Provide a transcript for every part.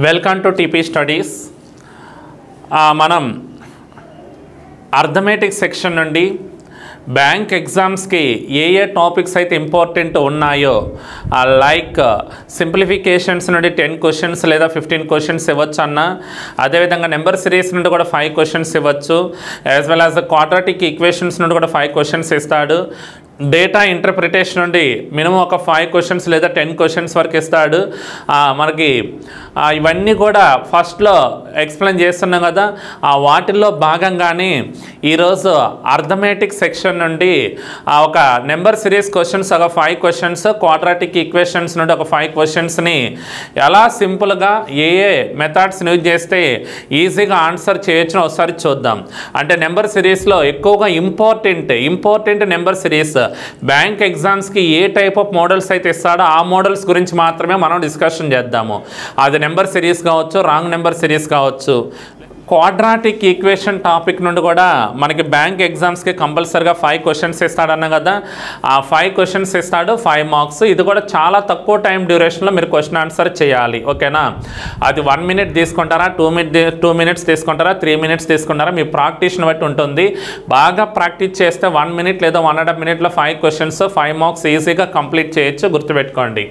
Welcome to TP studies. మనం arithmetic section నుండి bank ఎగ్జామ్స్కి ఏ టాపిక్స్ అయితే ఇంపార్టెంట్ ఉన్నాయో లైక్ సింప్లిఫికేషన్స్ నుండి 10 క్వశ్చన్స్ లేదా 15 క్వశ్చన్స్ ఇవ్వచ్చు అన్న, అదేవిధంగా నెంబర్ సిరీస్ నుండి కూడా 5 క్వశ్చన్స్ ఇవ్వచ్చు, as well as the quadratic equations నుండి కూడా 5 క్వశ్చన్స్ ఇస్తాడు. డేటా ఇంటర్ప్రిటేషన్ నుండి మినిమం ఒక 5 క్వశ్చన్స్ లేదా 10 క్వశ్చన్స్ వరకు ఇస్తాడు. మనకి ఇవన్నీ కూడా ఫస్ట్లో ఎక్స్ప్లెయిన్ చేస్తున్నాం కదా, వాటిల్లో భాగంగానే ఈరోజు అర్థమెటిక్ సెక్షన్ నుండి ఒక నెంబర్ సిరీస్ క్వశ్చన్స్ ఒక 5 క్వశ్చన్స్, క్వాడ్రాటిక్ ఈక్వేషన్స్ నుండి ఒక 5 క్వశ్చన్స్ని ఎలా సింపుల్గా ఏ మెథడ్స్ యూజ్ చేస్తే ఈజీగా ఆన్సర్ చేయొచ్చు ఒకసారి చూద్దాం. అంటే నెంబర్ సిరీస్లో ఎక్కువగా ఇంపార్టెంట్ నెంబర్ సిరీస్ బ్యాంక్ ఎగ్జామ్స్కి ఏ టైప్ ఆఫ్ మోడల్స్ అయితే ఇస్తాడో ఆ మోడల్స్ గురించి మాత్రమే మనం డిస్కషన్ చేద్దాము. అది నెంబర్ సిరీస్ కావచ్చు, రాంగ్ నెంబర్ సిరీస్ కావచ్చు. క్వాడ్రాటిక్ ఈక్వేషన్ టాపిక్ నుండి కూడా మనకి బ్యాంక్ ఎగ్జామ్స్కి కంపల్సరీగా 5 క్వశ్చన్స్ ఇస్తాడన్న కదా, ఆ 5 క్వశ్చన్స్ ఇస్తాడు, 5 మార్క్స్. ఇది కూడా చాలా తక్కువ టైం డ్యూరేషన్లో మీరు క్వశ్చన్ ఆన్సర్ చేయాలి, ఓకేనా. అది 1 మినిట్ తీసుకుంటారా, 2 మినిట్స్ తీసుకుంటారా, 3 మినిట్స్ తీసుకుంటారా, మీ ప్రాక్టీస్ని బట్టి ఉంటుంది. బాగా ప్రాక్టీస్ చేస్తే 1 మినిట్ లేదా 1.5 మినిట్లో 5 క్వశ్చన్స్, 5 మార్క్స్ ఈజీగా కంప్లీట్ చేయొచ్చు, గుర్తుపెట్టుకోండి.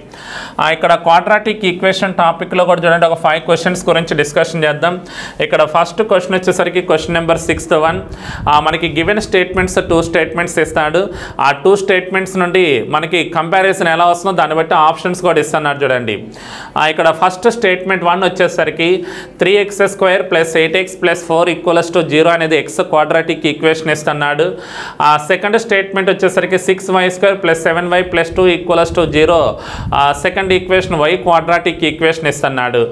ఇక్కడ క్వాడ్రాటిక్ ఈక్వేషన్ టాపిక్లో కూడా చూడండి, ఒక 5 క్వశ్చన్స్ గురించి డిస్కషన్ చేద్దాం. ఇక్కడ ఫస్ట్ క్వశ్చన్ వచ్చేసరికి క్వశ్చన్ నెంబర్ 6th వన్. మనకి గివెన్ స్టేట్మెంట్స్ 2 స్టేట్మెంట్స్ ఇస్తాడు. ఆ 2 స్టేట్మెంట్స్ నుండి మనకి కంపారిజన్ ఎలా వస్తుందో దాన్ని బట్టి ఆప్షన్స్ కూడా ఇస్తున్నాడు చూడండి. ఇక్కడ ఫస్ట్ స్టేట్మెంట్ 1 వచ్చేసరికి 3x² + 8x + 4 = 0 అనేది x క్వాడ్రాటిక్ ఈక్వేషన్ ఇస్తున్నాడు. సెకండ్ స్టేట్మెంట్ వచ్చేసరికి 6y² + 7y + 2 = 0 second equation y quadratic equation ఇస్తున్నాడు.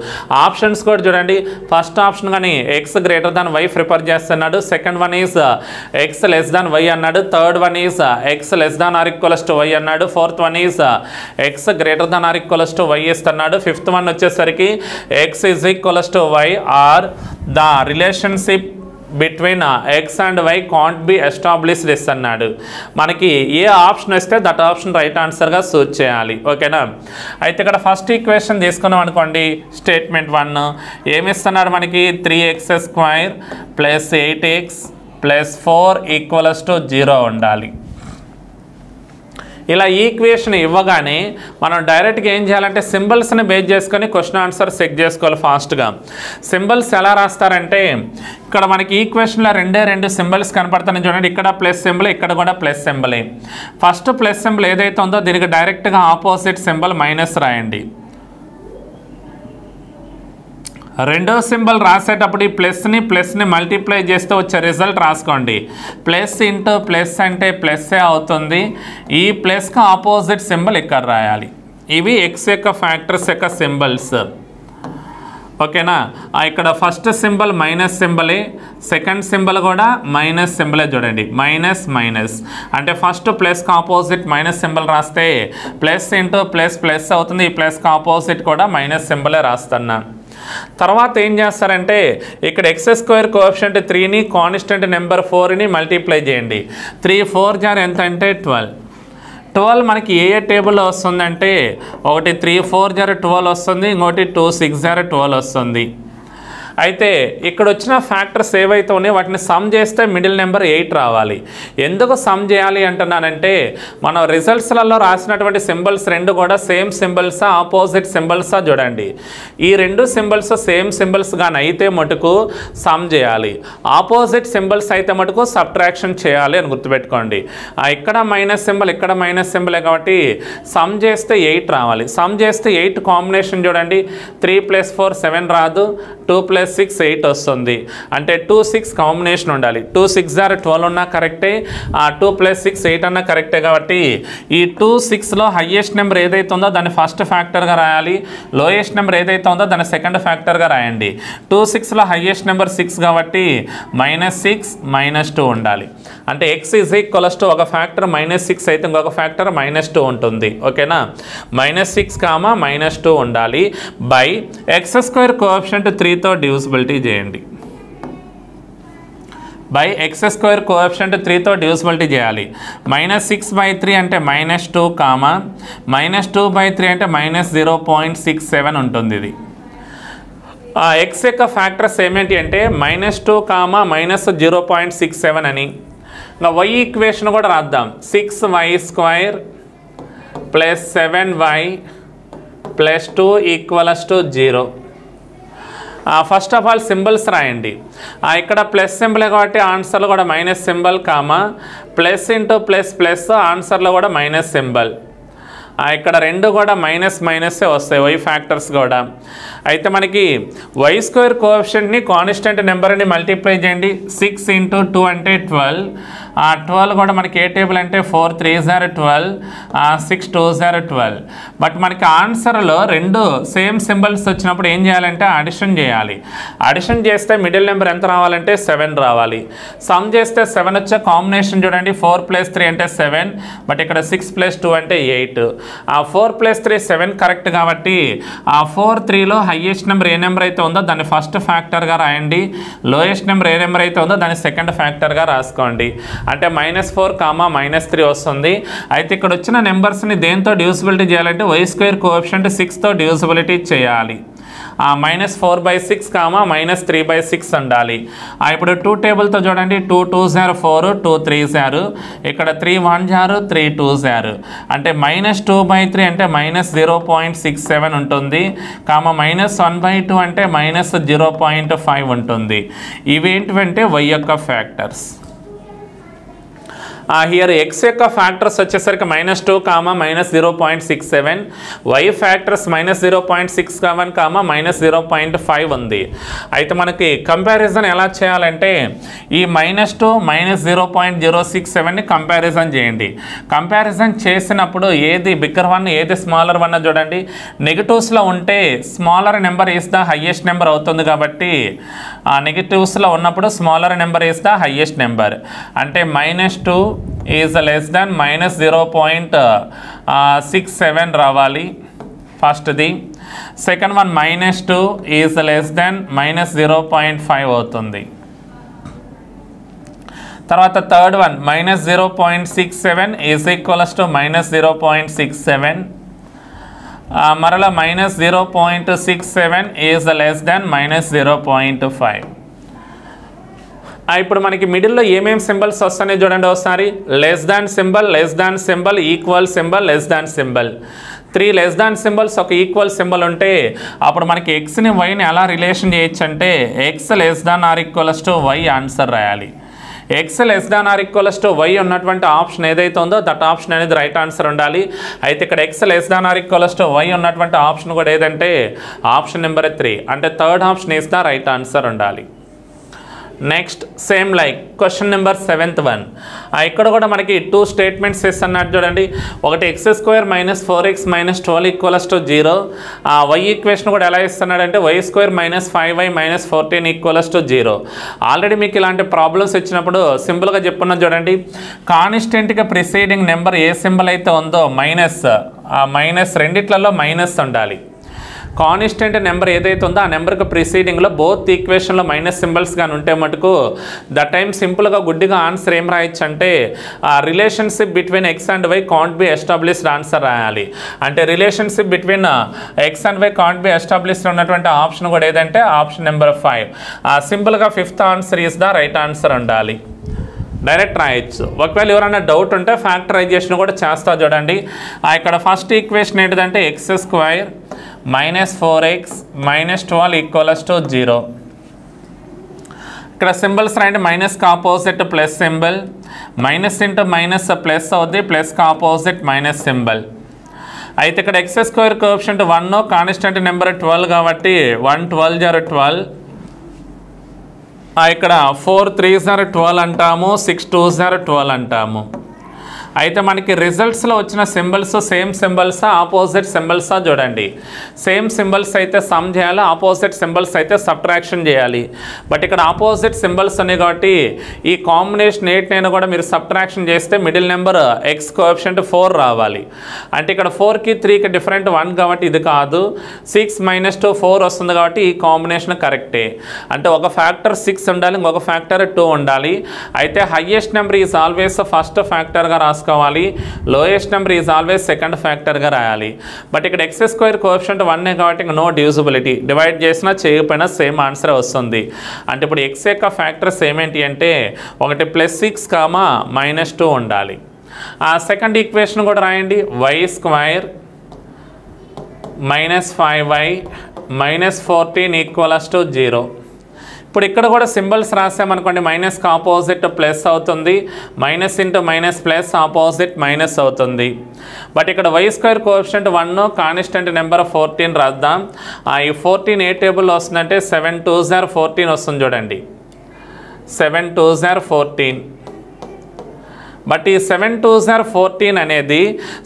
ఆప్షన్స్ కూడా చూడండి, ఫస్ట్ ఆప్షన్ కానీ x greater than y prepare చేస్తున్నాడు, second one is x less than y అన్నాడు, third one is x less than or equals to y అన్నాడు, fourth one is x greater than or equals to y ఇస్తున్నాడు, fifth one వచ్చేసరికి x is equals to y or the relationship between x and y can't be established ఇస్తున్నాడు. మనకి ఏ option వస్తే that option right ఆన్సర్గా suit చేయాలి, ఓకేనా. అయితే ఇక్కడ ఫస్ట్ ఈక్వేషన్ తీసుకున్నాం అనుకోండి, స్టేట్మెంట్ 1 ఏమిస్తున్నాడు మనకి 3x² + 8x + 4 = 0 ఉండాలి. ఇలా ఈక్వేషన్ ఇవ్వగానే మనం డైరెక్ట్గా ఏం చేయాలంటే సింబల్స్ని బేస్ చేసుకొని క్వశ్చన్ ఆన్సర్ చెక్ చేసుకోవాలి ఫాస్ట్గా. సింబల్స్ ఎలా రాస్తారంటే ఇక్కడ మనకి ఈక్వేషన్లో 2 సింబల్స్ కనపడుతున్నాయి చూడండి, ఇక్కడ ప్లస్ సింబల్, ఇక్కడ కూడా ప్లస్ సింబలే. ఫస్ట్ ప్లస్ సింబల్ ఏదైతే ఉందో దీనికి డైరెక్ట్గా ఆపోజిట్ సింబల్ మైనస్ రాయండి. రెండో సింబల్ రాసేటప్పుడు ఈ ప్లస్ని మల్టిప్లై చేస్తే వచ్చే రిజల్ట్ రాసుకోండి. ప్లస్ ఇంటూ ప్లస్ అంటే ప్లస్సే అవుతుంది. ఈ ప్లస్కి ఆపోజిట్ సింబల్ ఇక్కడ రాయాలి. ఇవి ఎక్స్ యొక్క ఫ్యాక్టర్స్ యొక్క సింబల్స్, ఓకేనా. ఇక్కడ ఫస్ట్ సింబల్ మైనస్ సింబలే, సెకండ్ సింబల్ కూడా మైనస్ సింబలే చూడండి, మైనస్ అంటే ఫస్ట్ ప్లస్కి ఆపోజిట్ మైనస్ సింబల్ రాస్తే ప్లస్ ఇంటూ ప్లస్ అవుతుంది. ఈ ప్లస్కి ఆపోజిట్ కూడా మైనస్ సింబలే రాస్తున్నా. తర్వాత ఏం చేస్తారంటే ఇక్కడ x² కోఎఫిషియంట్ 3ని కాన్స్టెంట్ నెంబర్ 4ని మల్టిప్లై చేయండి. 3 4 జార్ ఎంత అంటే 12 మనకి ఏ టేబుల్లో వస్తుందంటే ఒకటి 3 4 జార్ 12 వస్తుంది, ఇంకోటి 2 6 జార్ 12 వస్తుంది. అయితే ఇక్కడ వచ్చిన ఫ్యాక్టర్స్ ఏవైతే ఉన్నాయో వాటిని సమ్ చేస్తే మిడిల్ నెంబర్ 8 రావాలి. ఎందుకు సమ్ చేయాలి అంటున్నానంటే మనం రిజల్ట్స్లలో రాసినటువంటి సింబల్స్ 2 కూడా సేమ్ సింబల్సా ఆపోజిట్ సింబల్సా చూడండి. ఈ 2 సింబల్స్ సేమ్ సింబల్స్ కానీ అయితే మటుకు సమ్ చేయాలి, ఆపోజిట్ సింబల్స్ అయితే మటుకు సబ్ట్రాక్షన్ చేయాలి అని గుర్తుపెట్టుకోండి. ఇక్కడ మైనస్ సింబల్, ఇక్కడ మైనస్ సింబలే కాబట్టి సమ్ చేస్తే 8 రావాలి. సమ్ చేస్తే 8 కాంబినేషన్ చూడండి, 3 + 4 7 రాదు, 2 + 6 8 వస్తుంది. అంటే 2 6 కాంబినేషన్ ఉండాలి. 2 6 జార్ 12 ఉన్నా కరెక్టే, 2 + 6 8 అన్నా కరెక్టే. కాబట్టి ఈ 2 6లో హయ్యెస్ట్ నెంబర్ ఏదైతే ఉందో దాన్ని ఫస్ట్ ఫ్యాక్టర్గా రాయాలి, లోయెస్ట్ నెంబర్ ఏదైతే ఉందో దాన్ని సెకండ్ ఫ్యాక్టర్గా రాయండి. 2 6లో హయ్యెస్ట్ నెంబర్ 6 కాబట్టి -6 -2 ఉండాలి. అంటే x ఈజ్ ఈక్వల్స్ టు ఒక ఫ్యాక్టర్ -6 అయితే ఇంకొక ఫ్యాక్టర్ -2 ఉంటుంది, ఓకేనా. -6, -2 ఉండాలి బై x² కోఎఫిషియంట్ 3తో డివిజిబిలిటీ చేయండి. by x² కోఎఫిషియంట్ 3తో డివిజిబిలిటీ చేయాలి. -6/3 అంటే -2, -2/3 అంటే -0.67 ఉంటుంది. ఇది ఎక్స్ యొక్క ఫ్యాక్టర్స్ ఏమిటి అంటే -2, -0.67 అని. ఇంకా వై ఈక్వేషన్ కూడా రాద్దాం. 6y² + 7y + 2 = 0. First of all symbols రాయండి. ఇక్కడ ప్లస్ సింబల్ కాబట్టి ఆన్సర్లో కూడా minus symbol, plus into plus plus ఆన్సర్లో కూడా మైనస్ సింబల్. ఇక్కడ రెండు కూడా మైనస్సే వస్తాయి వై ఫ్యాక్టర్స్ కూడా. అయితే మనకి y² కోఎఫిషియంట్ని కాన్స్టెంట్ నెంబర్ని మల్టిప్లై చేయండి. 6 × 2 అంటే 12. 12 కూడా మనకి ఏ టేబుల్ అంటే 4 3s are 12, 6 2s are 12. But మనకి ఆన్సర్లో రెండు సేమ్ సింబల్స్ వచ్చినప్పుడు ఏం చేయాలంటే అడిషన్ చేయాలి. అడిషన్ చేస్తే మిడిల్ నెంబర్ ఎంత రావాలంటే 7 రావాలి. సమ్ చేస్తే 7 వచ్చే కాంబినేషన్ చూడండి. 4 + 3 అంటే 7, బట్ ఇక్కడ 6 + 2 అంటే 8. 4 + 3 7 కరెక్ట్ కాబట్టి 4 3లో హైయెస్ట్ నెంబర్ ఏ నెంబర్ అయితే ఉందో దాన్ని ఫస్ట్ ఫ్యాక్టర్గా రాయండి. లోయెస్ట్ నెంబర్ ఏ నెంబర్ అయితే ఉందో దాన్ని సెకండ్ ఫ్యాక్టర్గా రాసుకోండి. అంటే -4, -3 వస్తుంది. అయితే ఇక్కడ వచ్చిన నెంబర్స్ని దేంతో డివిజిబిలిటీ చేయాలంటే y² కోఎఫిషియంట్ 6తో డివిజిబిలిటీ చేయాలి. -4/6, -3/6 ఉండాలి. ఇప్పుడు 2 టేబుల్తో చూడండి. 2 2s are 4, 2 3s are, ఇక్కడ 3 1s are, 3 2s are. అంటే -2/3 అంటే -0.67 ఉంటుంది, -1/2 అంటే -0.5 ఉంటుంది. ఇవేంటివంటే y యొక్క ఫ్యాక్టర్స్. హియర్ ఎక్స్ యొక్క ఫ్యాక్టర్స్ వచ్చేసరికి -2, -0.67, వై ఫ్యాక్టర్స్ -0.61, -0.5 ఉంది. అయితే మనకి కంపారిజన్ ఎలా చేయాలంటే ఈ -2 -0.067ని కంపారిజన్ చేయండి. కంపారిజన్ చేసినప్పుడు ఏది బిగ్గర్ వన్ ఏది స్మాలర్ వన్ చూడండి. నెగిటివ్స్లో ఉంటే smaller number is the highest number అవుతుంది కాబట్టి నెగిటివ్స్లో ఉన్నప్పుడు smaller number is the highest number. అంటే -2 is less than -0.67 రావాలి ఫస్ట్ది. Second one -2 is less than -0.5 అవుతుంది. తర్వాత third one -0.67 is equals to -0.67. మరలా -0.67 is less than -0.5. ఇప్పుడు మనకి మిడిల్లో ఏమేమి సింబల్స్ వస్తాయో చూడండి ఒకసారి. Less than symbol, equal symbol, less than symbol. 3 less than symbols ఒక ఈక్వల్ సింబల్ ఉంటే అప్పుడు మనకి ఎక్స్ని వైని ఎలా రిలేషన్ చేయొచ్చు అంటే x < y ఆన్సర్ రాయాలి. x < y ఉన్నటువంటి ఆప్షన్ ఏదైతే ఉందో దట్ ఆప్షన్ అనేది రైట్ ఆన్సర్ ఉండాలి. అయితే ఇక్కడ x < y ఉన్నటువంటి ఆప్షన్ కూడా ఏదంటే ఆప్షన్ నెంబర్ 3, అంటే third option is the right answer ఉండాలి. Next same like question number 7th one. ఇక్కడ కూడా మనకి 2 స్టేట్మెంట్స్ ఇస్తున్నట్టు చూడండి. ఒకటి x² - 4x - 12 = 0. వై ఈక్వేషన్ కూడా ఎలా ఇస్తున్నాడంటే y² - 5y - 14 = 0. ఆల్రెడీ మీకు ఇలాంటి ప్రాబ్లమ్స్ ఇచ్చినప్పుడు సింపుల్గా చెప్పుకున్నా చూడండి. కాన్స్టెంట్గా ప్రిసీడింగ్ నెంబర్ ఏ సింబల్ అయితే ఉందో మైనస్ రెండిట్లలో మైనస్ ఉండాలి. కాన్స్టెంట్ నెంబర్ ఏదైతే ఉందో ఆ నెంబర్కి ప్రిసీడింగ్లో బోత్ ఈక్వేషన్లో మైనస్ సింబల్స్ కానీ ఉంటే మటుకు దట్ టైం సింపుల్గా గుడ్డిగా ఆన్సర్ ఏం రాయొచ్చు అంటే relationship between x and y can't be established answer రాయాలి. అంటే relationship between x and y can't be established ఉన్నటువంటి ఆప్షన్ కూడా ఏదంటే ఆప్షన్ నెంబర్ 5. సింపుల్గా 5th answer is the right answer ఉండాలి. డైరెక్ట్ రాయొచ్చు. ఒకవేళ ఎవరైనా డౌట్ ఉంటే ఫ్యాక్టరైజేషన్ కూడా చేస్తా చూడండి. ఇక్కడ ఫస్ట్ ఈక్వేషన్ ఏంటిదంటే x² - 4x - 12 = 0. ఇక్కడ సింబల్స్ రాయండి. మైనస్కి opposite plus symbol, minus into minus plus అవుద్ది, ప్లస్కి ఆపోజిట్ మైనస్ సింబల్. అయితే ఇక్కడ x² కోఎఫిషియంట్ 1, కాన్స్టెంట్ నెంబర్ 12 కాబట్టి 1 12 are 12. ఇక్కడ 4 3s are 12 అంటాము, 6 2s are 12 అంటాము. అయితే మనకి రిజల్ట్స్లో వచ్చిన సింబల్స్ సేమ్ సింబల్సా ఆపోజిట్ సింబల్సా చూడండి. సేమ్ సింబల్స్ అయితే సమ్ చేయాలి, ఆపోజిట్ సింబల్స్ అయితే సబ్ట్రాక్షన్ చేయాలి. బట్ ఇక్కడ ఆపోజిట్ సింబల్స్ ఉన్నాయి కాబట్టి ఈ కాంబినేషన్ 8 9 కూడా మీరు సబ్ట్రాక్షన్ చేస్తే మిడిల్ నెంబర్ x కోఎఫిషియంట్ 4 రావాలి. అంటే ఇక్కడ 4కి 3కి డిఫరెంట్ 1 కాబట్టి ఇది కాదు. 6 - 2 4 వస్తుంది కాబట్టి ఈ కాంబినేషన్ కరెక్టే. అంటే ఒక ఫ్యాక్టర్ 6 ఉండాలి, ఇంకొక ఫ్యాక్టర్ 2 ఉండాలి. అయితే highest number is always first ఫ్యాక్టర్గా రాసుకోవాలి. రాసుకోవాలి, lowest number is always second ఫ్యాక్టర్గా రాయాలి. బట్ ఇక్కడ ఎక్స్ స్క్వేర్ కోఎఫిషియంట్ 1 కాబట్టి ఇంకా నో డివిజిబిలిటీ, డివైడ్ చేసినా చేయకపోయినా సేమ్ ఆన్సర్ వస్తుంది. అంటే ఇప్పుడు ఎక్స్ యొక్క ఫ్యాక్టర్స్ ఏమేంటి అంటే ఒకటి +6, -2 ఉండాలి. ఆ సెకండ్ ఈక్వేషన్ కూడా రాయండి, y² -5y -14 = 0. ఇప్పుడు ఇక్కడ కూడా సింబల్స్ రాసామనుకోండి, మైనస్కి ఆపోజిట్ ప్లస్ అవుతుంది, minus into minus plus opposite minus అవుతుంది. బట్ ఇక్కడ y² కోఎఫిషియంట్ 1 కాన్స్టెంట్ నెంబర్ 14 రాద్దాం. ఈ 14 ఏ టేబుల్లో వస్తుందంటే 7 2s are 14 వస్తుంది చూడండి, 7 2s are 14. బట్ ఈ 7 2s are 14 అనేది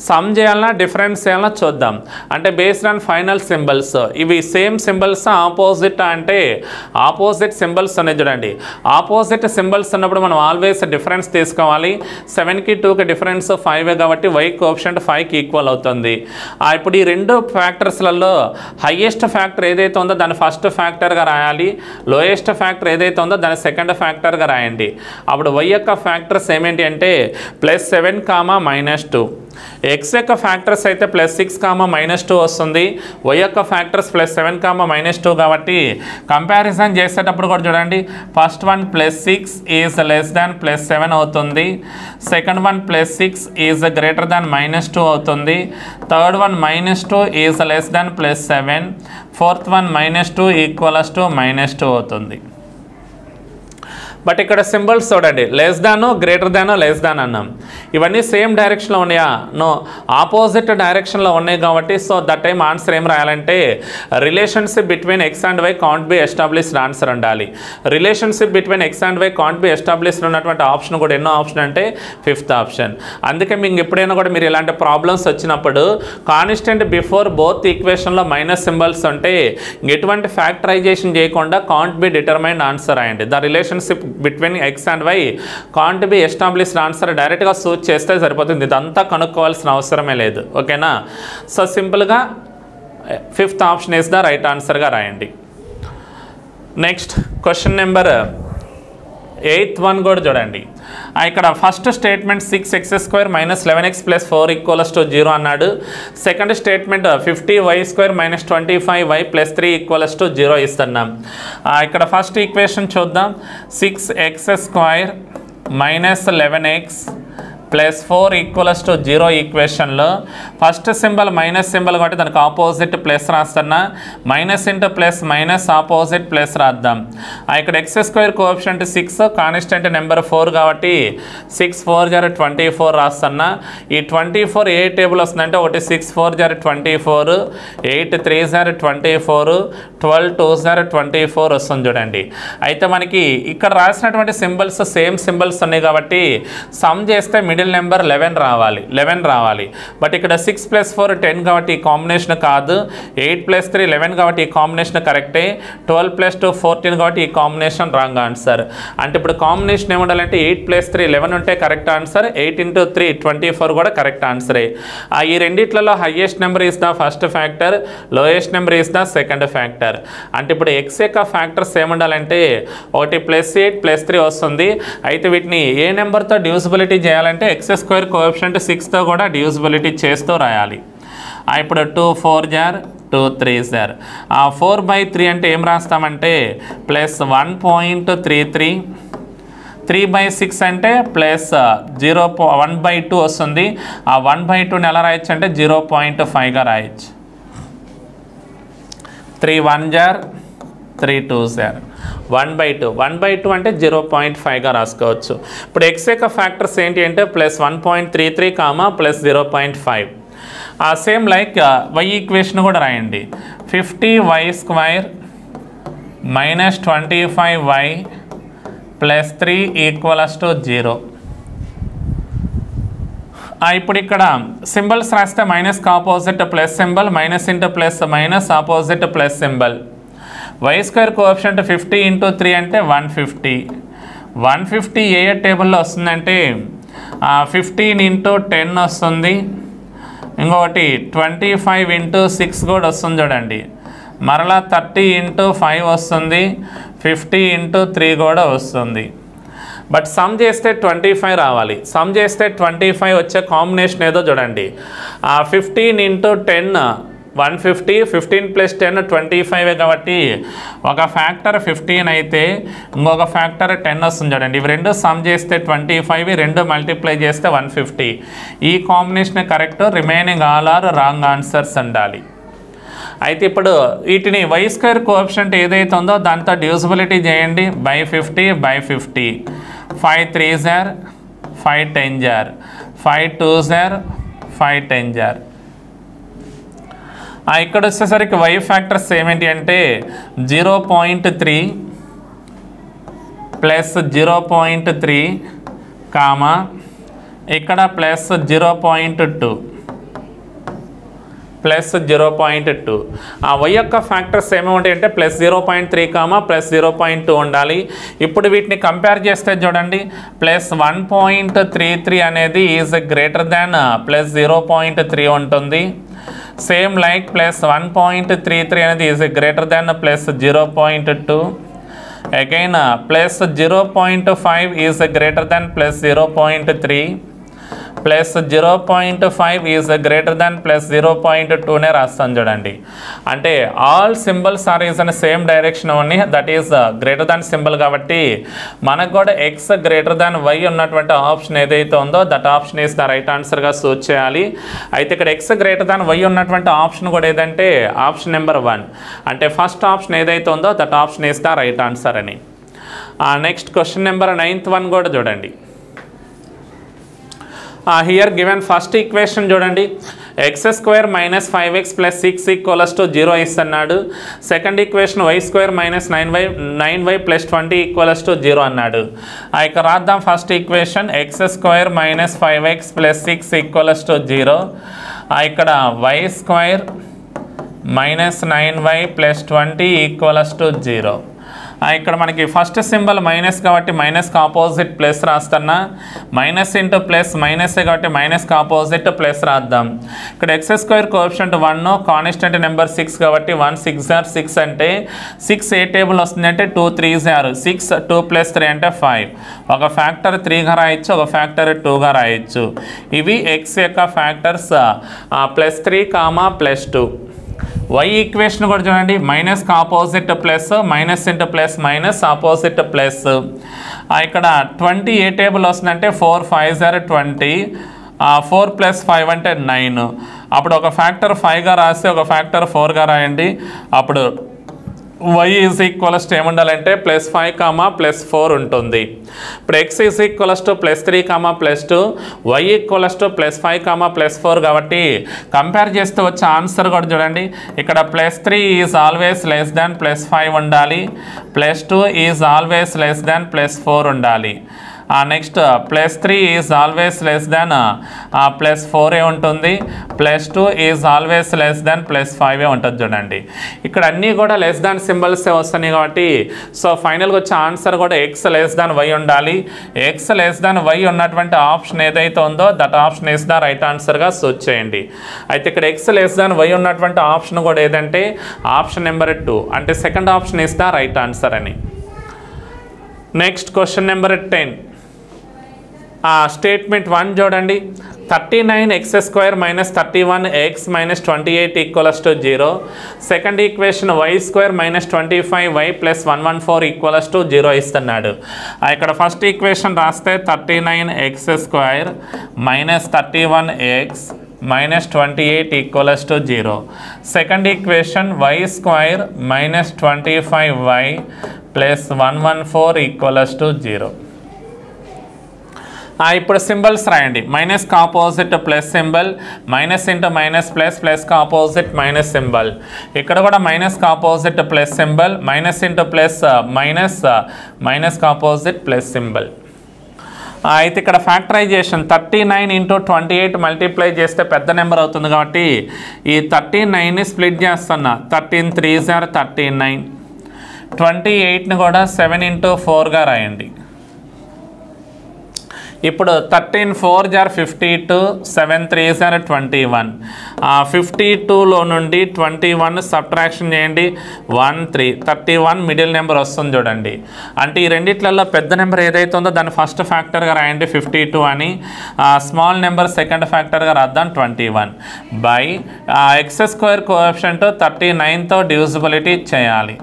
సమ్ చేయాలన్నా డిఫరెన్స్ చేయాలన్నా చూద్దాం. అంటే బేస్డ్ ఆన్ ఫైనల్ సింబల్స్, ఇవి సేమ్ సింబల్స్ ఆపోజిట్ అంటే ఆపోజిట్ సింబల్స్ ఉన్నాయి చూడండి. ఆపోజిట్ సింబల్స్ ఉన్నప్పుడు మనం ఆల్వేస్ డిఫరెన్స్ తీసుకోవాలి. 7కి 2కి డిఫరెన్స్ 5 కాబట్టి y కోఎఫిషియంట్ 5కి ఈక్వల్ అవుతుంది. ఇప్పుడు ఈ రెండు ఫ్యాక్టర్స్లలో హయ్యెస్ట్ ఫ్యాక్టర్ ఏదైతే ఉందో దాన్ని ఫస్ట్ ఫ్యాక్టర్గా రాయాలి, లోయెస్ట్ ఫ్యాక్టర్ ఏదైతే ఉందో దాన్ని సెకండ్ ఫ్యాక్టర్గా రాయండి. అప్పుడు y యొక్క ఫ్యాక్టర్స్ ఏమేంటి అంటే +7, -2. ఎక్స్ యొక్క ఫ్యాక్టర్స్ అయితే +6, -2 వస్తుంది. y యొక్క ఫ్యాక్టర్స్ +7, -2 కాబట్టి కంపారిజన్ చేసేటప్పుడు కూడా చూడండి, first one +6 is less than +7 అవుతుంది, సెకండ్ వన్ +6 ఈజ్ గ్రేటర్ దాన్ -2 అవుతుంది, third one -2 is less than +7, fourth one -2 = -2 అవుతుంది. బట్ ఇక్కడ సింబల్స్ చూడండి, లెస్ దానో గ్రేటర్ దానో లెస్ దాన్ అన్నాం. ఇవన్నీ సేమ్ డైరెక్షన్లో ఉన్నాయా? నో, ఆపోజిట్ డైరెక్షన్లో ఉన్నాయి కాబట్టి సో దట్ టైం ఆన్సర్ ఏం రాయాలంటే relationship between x and y can't be established answer ఉండాలి. Relationship between x and y can't be established ఉన్నటువంటి ఆప్షన్ కూడా ఎన్నో ఆప్షన్ అంటే 5th ఆప్షన్. అందుకే మీకు ఎప్పుడైనా కూడా మీరు ఇలాంటి ప్రాబ్లమ్స్ వచ్చినప్పుడు కాన్స్టెంట్ బిఫోర్ బోత్ ఈక్వేషన్లో మైనస్ సింబల్స్ ఉంటే ఎటువంటి ఫ్యాక్టరైజేషన్ చేయకుండా కాంట్ బి డిటర్మైన్డ్ ఆన్సర్ రాయండి. The relationship between x and y can't be established answer డైరెక్ట్గా సూచ్ చేస్తే సరిపోతుంది, ఇదంతా కనుక్కోవాల్సిన అవసరమే లేదు. ఓకేనా? సో సింపుల్గా 5th option is the right ఆన్సర్గా రాయండి. Next question number 8th one కూడా చూడండి. ఇక్కడ ఫస్ట్ స్టేట్మెంట్ 6x² -11x + 4 = 0 అన్నాడు. సెకండ్ స్టేట్మెంట్ 50y² - 25y + 3 = 0 ఇస్తున్నాం. ఇక్కడ ఫస్ట్ ఈక్వేషన్ చూద్దాం. 6x² - 11x + 4 = 0 ఈక్వేషన్లో first symbol minus symbol కాబట్టి దానికి ఆపోజిట్ ప్లస్ రాస్తున్నా, minus into plus minus opposite plus రాద్దాం. ఇక్కడ x² కోఎఫిషియంట్ 6, కాన్స్టెంట్ నెంబర్ 4 కాబట్టి 6 4 = 24 రాస్తున్నా. ఈ 24 ఏ టేబుల్ వస్తుందంటే ఒకటి 6 4 = 24, 8 3 = 24, 12 2 = 24 వస్తుంది చూడండి. అయితే మనకి ఇక్కడ రాసినటువంటి సింబల్స్ సేమ్ సింబల్స్ ఉన్నాయి కాబట్టి సమ్ చేస్తే మిడిల్ నెంబర్ 11 రావాలి. బట్ ఇక్కడ 6 + 4 10 కాబట్టి ఈ కాంబినేషన్ కాదు, 8 + 3 11 కాబట్టి ఈ కాంబినేషన్ కరెక్టే, 12 + 2 14 కాబట్టి ఈ కాంబినేషన్ రాంగ్ ఆన్సర్. అంటే ఇప్పుడు కాంబినేషన్ ఏముండాలంటే 8 + 3 11 ఉంటే కరెక్ట్ ఆన్సర్, 8 × 3 24 కూడా కరెక్ట్ ఆన్సరే. ఈ రెండిట్లలో highest number is the first factor, lowest number is the second factor. అంటే ఇప్పుడు ఎక్స్ యొక్క ఫ్యాక్టర్స్ ఏముండాలంటే ఒకటి +8 + 3 వస్తుంది. అయితే వీటిని ఏ నెంబర్తో డివిజిబిలిటీ చేయాలంటే x² కోఎఫిషియంట్ 6తో కూడా డివిజిబిలిటీ చేస్తూ రాయాలి. ఇప్పుడు 2 4 = 2 3 = 4/3 అంటే ఏం రాస్తామంటే +1.33, 3/6 అంటే +1/2 వస్తుంది. ఆ 1/2ని ఎలా రాయొచ్చు అంటే 0.5గా రాయొచ్చు. 3 1 = 3 2 = 1/2 అంటే 0.5గా రాసుకోవచ్చు. ఇప్పుడు ఎక్స్ యొక్క ఫ్యాక్టర్స్ ఏంటి అంటే +1.33, +0.5. సేమ్ లైక్ y ఈక్వేషన్ కూడా రాయండి. 50y² - 25y + 3 = 0. ఇప్పుడు ఇక్కడ సింబల్స్ రాస్తే మైనస్కి opposite plus symbol, minus into plus minus opposite plus symbol. y² coefficient 50 × 3 అంటే 150. 150 ఏ టేబుల్లో వస్తుందంటే 15 × 10 వస్తుంది, ఇంకొకటి 25 × 6 కూడా వస్తుంది చూడండి, మరలా 30 × 5 వస్తుంది, 50 × 3 కూడా వస్తుంది. బట్ సమ్ చేస్తే 25 రావాలి. సమ్ చేస్తే 25 వచ్చే కాంబినేషన్ ఏదో చూడండి. 15 × 10 150, 15 + 10 25 కాబట్టి ఒక ఫ్యాక్టర్ 15 అయితే ఇంకొక ఫ్యాక్టర్ 10 వస్తుంది చూడండి. ఇవి రెండు సమ్ చేస్తే 25, రెండు మల్టిప్లై చేస్తే 150. ఈ combination correct, remaining all are wrong answers ఉండాలి. అయితే ఇప్పుడు వీటిని y² కోఎఫిషియంట్ ఏదైతే ఉందో దాంతో డివిజిబిలిటీ చేయండి. By 50 by 50. 5 3s are 5 10s are 5 2s are 5 10s are. ఇక్కడ వచ్చేసరికి y ఫ్యాక్టర్స్ ఏమిటి అంటే 0.3 ప్లస్ 0.3 కామా ఇక్కడ ప్లస్ 0.2 ప్లస్ 0.2. y యొక్క ఫ్యాక్టర్స్ ఏమేమి అంటే ప్లస్ 0.3 కామా ప్లస్ 0.2 ఉండాలి. ఇప్పుడు వీటిని కంపేర్ చేస్తే చూడండి, ప్లస్ 1.33 అనేది ఈజ్ గ్రేటర్ దాన్ ప్లస్ 0.3 ఉంటుంది. సేమ్ లైక్ ప్లస్ 1.33 అనేది is greater than plus 0.2. Again plus 0.5 is greater than plus 0.3. Plus 0.5 is greater than plus 0.2నే రాస్తాను చూడండి. అంటే ఆల్ సింబల్స్ ఆర్ ఈజ్ అనే same direction only, that is greater than symbol కాబట్టి మనకు కూడా ఎక్స్ గ్రేటర్ దాన్ వై ఉన్నటువంటి option ఏదైతే ఉందో that option is the right ఆన్సర్గా సూచ్ చేయాలి. అయితే ఇక్కడ ఎక్స్ గ్రేటర్ దాన్ వై ఉన్నటువంటి ఆప్షన్ కూడా ఏదంటే ఆప్షన్ నెంబర్ 1. అంటే ఫస్ట్ ఆప్షన్ ఏదైతే ఉందో that option is the right answer అని. Next question number 9th one కూడా చూడండి. హియర్ గివెన్ ఫస్ట్ ఈక్వేషన్ చూడండి, x² - 5x + 6 = 0 ఇస్తున్నాడు. సెకండ్ ఈక్వేషన్ y² - 9y + 20 = 0 అన్నాడు. ఇక రాద్దాం ఫస్ట్ ఈక్వేషన్ x² - 5x + 6 = 0. ఇక్కడ y² - 9y + 20 = 0. ఇక్కడ మనకి ఫస్ట్ సింబల్ మైనస్ కాబట్టి మైనస్కి ఆపోజిట్ ప్లస్ రాస్తున్నా. మైనస్ ఇంటూ ప్లస్ మైనస్ కాబట్టి మైనస్కి ఆపోజిట్ ప్లస్ రాద్దాం. ఇక్కడ x² కోఎఫిషియంట్ 1, కాన్స్టెంట్ నెంబర్ 6 కాబట్టి 1 6 are 6 అంటే 6 ఏ టేబుల్ వస్తుంది అంటే 2 3s are 6, 2 + 3 అంటే 5. ఒక ఫ్యాక్టర్ 3గా రాయొచ్చు, ఒక ఫ్యాక్టర్ 2గా రాయొచ్చు. ఇవి x యొక్క ఫ్యాక్టర్స్ +3 కామా +2. y ఈక్వేషన్ కూడా చూడండి, మైనస్కి opposite plus, minus into plus minus opposite plus. ఇక్కడ 20 ఏ టేబుల్ వస్తుందంటే 4 5s are 20, 4 + 5 అంటే 9. అప్పుడు ఒక ఫ్యాక్టర్ 5గా రాస్తే ఒక ఫ్యాక్టర్ 4గా రాయండి. అప్పుడు y = ఏముండాలంటే +5 కామా +4 ఉంటుంది. ఇప్పుడు x = +3 కామా +2, y = +5 కామా +4 కాబట్టి కంపేర్ చేస్తే వచ్చే ఆన్సర్ కూడా చూడండి. ఇక్కడ +3 ఈజ్ ఆల్వేస్ లెస్ దాన్ +5 ఉండాలి, +2 ఈజ్ ఆల్వేస్ లెస్ దాన్ +4 ఉండాలి. Next +3 is always less than +4 ఉంటుంది, +2 ఈజ్ ఆల్వేస్ లెస్ దాన్ +5 ఉంటుంది చూడండి. ఇక్కడ అన్నీ కూడా లెస్ దాన్ సింబల్సే వస్తున్నాయి కాబట్టి సో ఫైనల్గా వచ్చే ఆన్సర్ కూడా x y ఉండాలి. x y ఉన్నటువంటి ఆప్షన్ ఏదైతే ఉందో that option is the right ఆన్సర్గా సూచ్ చేయండి. అయితే ఇక్కడ x y ఉన్నటువంటి ఆప్షన్ కూడా ఏదంటే ఆప్షన్ నెంబర్ 2, అంటే second option is the right answer అని. Next question number 10. స్టేట్మెంట్ 1 చూడండి, 39x² - 31x - 28 = 0. Second equation y² - 25y + 114 = 0 ఇస్తున్నాడు. ఇక్కడ ఫస్ట్ ఈక్వేషన్ రాస్తే 39x² - 31x - 28 = 0. Second equation y² - 25y + 114 = 0. ఇప్పుడు సింబల్స్ రాయండి. మైనస్కి opposite plus symbol, minus into minus plus, ప్లస్కి opposite minus symbol. ఇక్కడ కూడా మైనస్కి opposite plus symbol, minus into plus minus, మైనస్కి ఆపోజిట్ ప్లస్ సింబల్. అయితే ఇక్కడ ఫ్యాక్టరైజేషన్ 39 × 28 మల్టిప్లై చేస్తే పెద్ద నెంబర్ అవుతుంది కాబట్టి ఈ 39ని స్ప్లిట్ చేస్తున్నా. 13 3s are 39. 28ని కూడా 7 × 4గా రాయండి. ఇప్పుడు 13 4 జార్ 52, 7 3 జార్ 21. 52లో నుండి 21 సబ్ట్రాక్షన్ చేయండి, 1 3, 31 మిడిల్ నెంబర్ వస్తుంది చూడండి. అంటే ఈ రెండిట్లలో పెద్ద నెంబర్ ఏదైతే ఉందో దాన్ని ఫస్ట్ ఫ్యాక్టర్గా రాయండి 52 అని, స్మాల్ నెంబర్ సెకండ్ ఫ్యాక్టర్గా రాద్దాం 21 బై ఎక్స్ స్క్వేర్ కోఎఫిషియంట్ 39తో డివిజిబిలిటీ చేయాలి.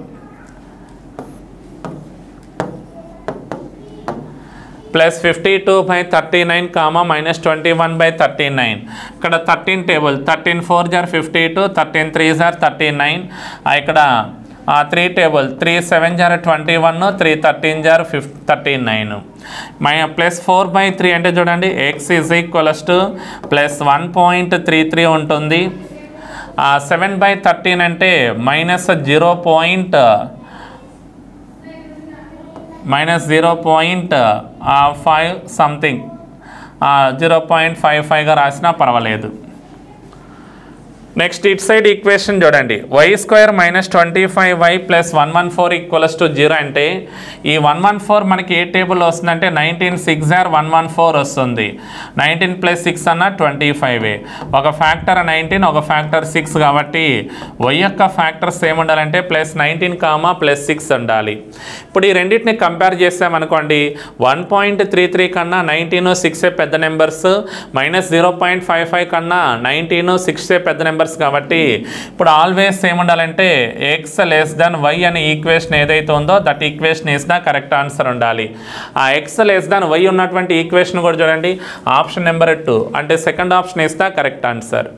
Plus 52/39 comma minus 21/39. ఇక్కడ 13 టేబుల్ 13 4 జార్ 52, 13 3 జార్ 39. ఇక్కడ 3 టేబుల్ 3 7 జార్ 21, 3 13 జార్ 39. ప్లస్ 4/3 అంటే చూడండి X is equals to plus 1.33 ఉంటుంది. 7/13 అంటే మైనస్ 0.5 సంథింగ్, 0.55గా రాసినా పర్వాలేదు. నెక్స్ట్ ఇట్ సైడ్ ఈక్వేషన్ చూడండి, y square minus 25y plus 114 equals to 0 అంటే ఈ 114 మనకి ఏ టేబుల్ వస్తుందంటే 19 6 జార్ 114 వస్తుంది. 19 ప్లస్ 6 అన్న 25. ఒక ఫ్యాక్టర్ 19, ఒక ఫ్యాక్టర్ 6 కాబట్టి y యొక్క ఫ్యాక్టర్స్ ఏముండాలంటే ప్లస్ 19 కామా ప్లస్ 6 ఉండాలి. ఇప్పుడు ఈ రెండింటిని కంపేర్ చేసామనుకోండి 1.33 కన్నా 19 6 పెద్ద నెంబర్స్, మైనస్ 0.55 కన్నా 19 6 పెద్ద నెంబర్స్ కాబట్టి ఇప్పుడు ఆల్వేస్ ఏముండాలంటే ఎక్స్ లెస్ దాన్ వై అనే ఈక్వేషన్ ఏదైతే ఉందో that equation is the correct answer ఉండాలి. ఆ ఎక్స్ లెస్ దాన్ వై ఉన్నటువంటి ఈక్వేషన్ కూడా చూడండి, ఆప్షన్ నెంబర్ 2 అంటే second option is the correct answer.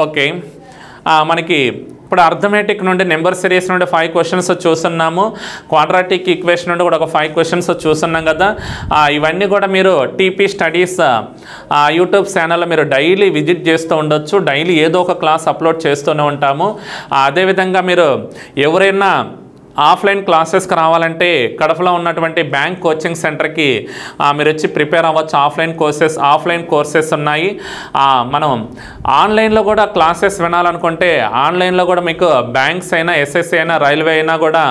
Okay, మనకి ఇప్పుడు అర్థమెటిక్ నుండి నెంబర్ సిరీస్ నుండి 5 క్వశ్చన్స్ చూస్తున్నాము, క్వాడ్రాటిక్ ఈక్వేషన్ నుండి కూడా ఒక 5 క్వశ్చన్స్ చూస్తున్నాం కదా. ఇవన్నీ కూడా మీరు టీపీ స్టడీస్ యూట్యూబ్ ఛానల్లో మీరు డైలీ విజిట్ చేస్తూ ఉండొచ్చు. డైలీ ఏదో ఒక క్లాస్ అప్లోడ్ చేస్తూనే ఉంటాము. అదేవిధంగా మీరు ఎవరైనా ఆఫ్లైన్ క్లాసెస్కి రావాలంటే కడపలో ఉన్నటువంటి బ్యాంక్ కోచింగ్ సెంటర్కి మీరు వచ్చి ప్రిపేర్ అవ్వచ్చు. ఆఫ్లైన్ కోర్సెస్ ఉన్నాయి. మనం ఆన్లైన్లో కూడా క్లాసెస్ వినాలనుకుంటే ఆన్లైన్లో కూడా మీకు బ్యాంక్స్ అయినా, ఎస్ఎస్సి అయినా, రైల్వే అయినా కూడా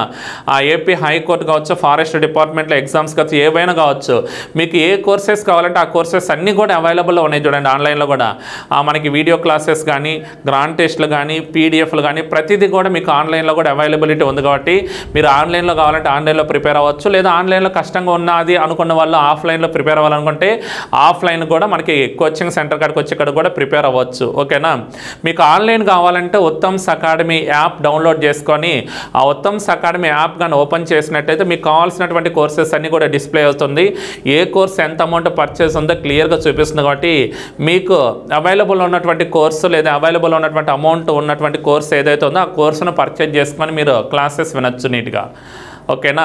ఏపీ హైకోర్టు కావచ్చు, ఫారెస్ట్ డిపార్ట్మెంట్లో ఎగ్జామ్స్ కావచ్చు, ఏవైనా కావచ్చు, మీకు ఏ కోర్సెస్ కావాలంటే ఆ కోర్సెస్ అన్నీ కూడా అవైలబుల్లో ఉన్నాయి చూడండి. ఆన్లైన్లో కూడా మనకి వీడియో క్లాసెస్ కానీ, గ్రాండ్ టెస్ట్లు కానీ, పీడిఎఫ్లు కానీ ప్రతిదీ కూడా మీకు ఆన్లైన్లో కూడా అవైలబిలిటీ ఉంది. కాబట్టి మీరు ఆన్లైన్లో కావాలంటే ఆన్లైన్లో ప్రిపేర్ అవ్వచ్చు. లేదా ఆన్లైన్లో కష్టంగా ఉన్నది అనుకున్న వాళ్ళు ఆఫ్లైన్లో ప్రిపేర్ అవ్వాలనుకుంటే ఆఫ్లైన్ కూడా మనకి కోచింగ్ సెంటర్ కాడికి వచ్చి ఇక్కడ కూడా ప్రిపేర్ అవ్వచ్చు. ఓకేనా, మీకు ఆన్లైన్ కావాలంటే ఉత్తమ్స్ అకాడమీ యాప్ డౌన్లోడ్ చేసుకొని ఆ ఉత్తమ్స్ అకాడమీ యాప్ కానీ ఓపెన్ చేసినట్టయితే మీకు కావాల్సినటువంటి కోర్సెస్ అన్నీ కూడా డిస్ప్లే అవుతుంది. ఏ కోర్స్ ఎంత అమౌంట్ పర్చేస్ ఉందో క్లియర్గా చూపిస్తుంది. కాబట్టి మీకు అవైలబుల్ ఉన్నటువంటి కోర్సు లేదా అవైలబుల్ ఉన్నటువంటి అమౌంట్ ఉన్నటువంటి కోర్స్ ఏదైతే ఉందో ఆ కోర్సును పర్చేజ్ చేసుకొని మీరు క్లాసెస్ వినొచ్చు నీట్గా. ఓకేనా.